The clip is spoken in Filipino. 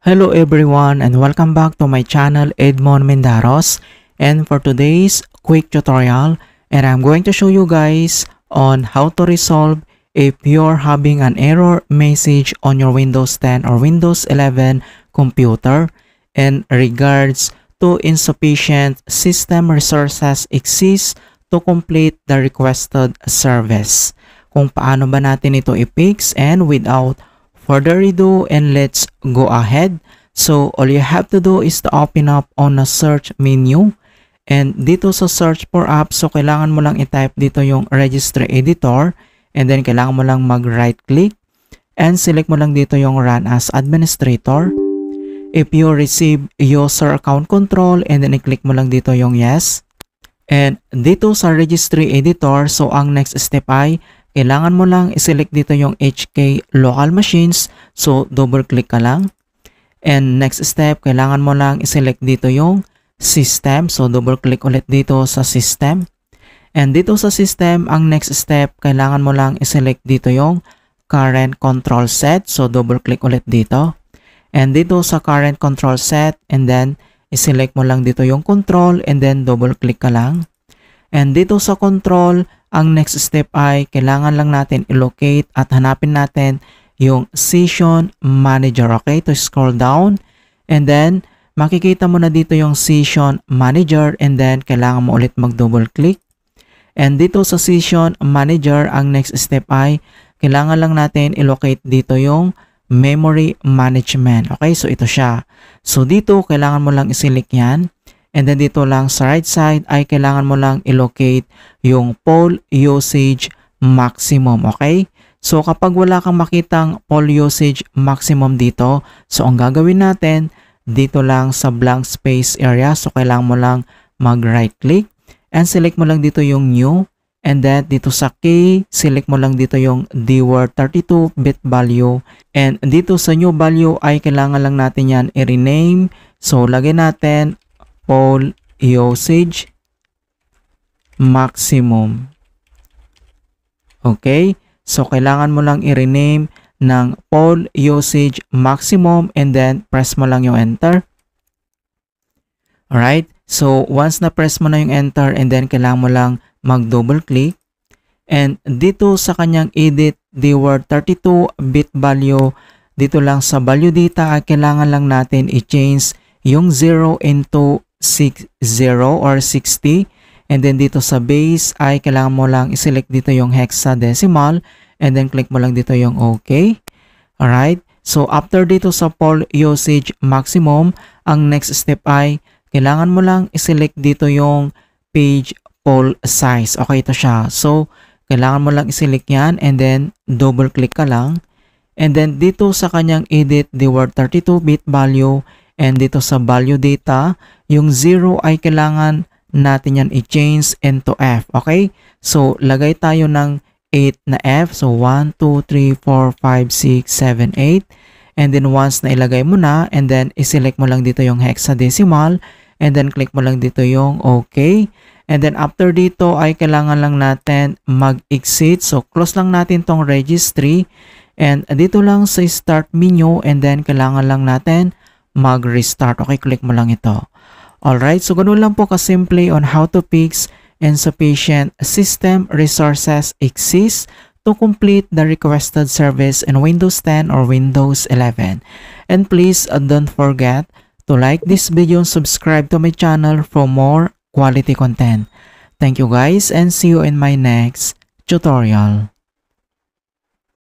Hello everyone and welcome back to my channel Edmond Mendaros, and for today's quick tutorial, and I'm going to show you guys on how to resolve if you're having an error message on your Windows 10 or Windows 11 computer in regards to insufficient system resources exist to complete the requested service. Kung paano ba natin ito i-fix, and without further ado, and let's go ahead. So all you have to do is to open up on the search menu, and dito sa search for apps, so kailangan mo lang i-type dito yung registry editor, and then kailangan mo lang mag right click and select mo lang dito yung run as administrator. If you receive user account control, and then i-click mo lang dito yung yes. And dito sa registry editor, so ang next step ay kailangan mo lang i-select dito yung HK local machines. So, double click ka lang. And next step, kailangan mo lang i-select dito yung system. So, double click ulit dito sa system. And dito sa system, ang next step, kailangan mo lang i-select dito yung current control set. So, double click ulit dito. And dito sa current control set, and then i-select mo lang dito yung control, and then double click ka lang. And dito sa control, ang next step ay kailangan lang natin i-locate at hanapin natin yung session manager. Okay, to scroll down, and then makikita mo na dito yung session manager, and then kailangan mo ulit mag-double click. And dito sa session manager, ang next step ay kailangan lang natin i-locate dito yung memory management. Okay, so ito siya. So dito kailangan mo lang i-select yan. And then dito lang sa right side ay kailangan mo lang i-locate yung poll usage maximum. Okay? So kapag wala kang makitang poll usage maximum dito, so ang gagawin natin dito lang sa blank space area, so kailangan mo lang mag right click and select mo lang dito yung new. And then dito sa key, select mo lang dito yung dword 32-bit value. And dito sa new value ay kailangan lang natin yan i-rename. So lagay natin poll usage maximum. Okay? So, kailangan mo lang i-rename ng poll usage maximum, and then press mo lang yung enter. Alright? So, once na press mo na yung enter, and then kailangan mo lang mag-double click. And dito sa kanyang edit dword 32-bit value, dito lang sa value data ay kailangan lang natin i-change yung 0 into 60 or 60, and then dito sa base ay kailangan mo lang i-select dito yung hexadecimal, and then click mo lang dito yung OK. Alright, so after dito sa poll usage maximum, ang next step ay kailangan mo lang i-select dito yung page poll size. Okay, ito siya. So kailangan mo lang i-select yan, and then double click ka lang, and then dito sa kanyang edit dword 32-bit value, and dito sa value data, yung 0 ay kailangan natin yan i-change into F. Okay? So, lagay tayo ng 8 na F. So, 1, 2, 3, 4, 5, 6, 7, 8. And then, once na ilagay mo na, and then, iselect mo lang dito yung hexadecimal, and then, click mo lang dito yung OK. And then, after dito ay kailangan lang natin mag-exit. So, close lang natin tong registry. And dito lang sa start menu, and then, kailangan lang natin mag-restart. Okay, click mo lang ito. Alright, so ganun lang po kasimple on how to fix insufficient system resources exist to complete the requested service in Windows 10 or Windows 11. And please don't forget to like this video and subscribe to my channel for more quality content. Thank you guys, and see you in my next tutorial.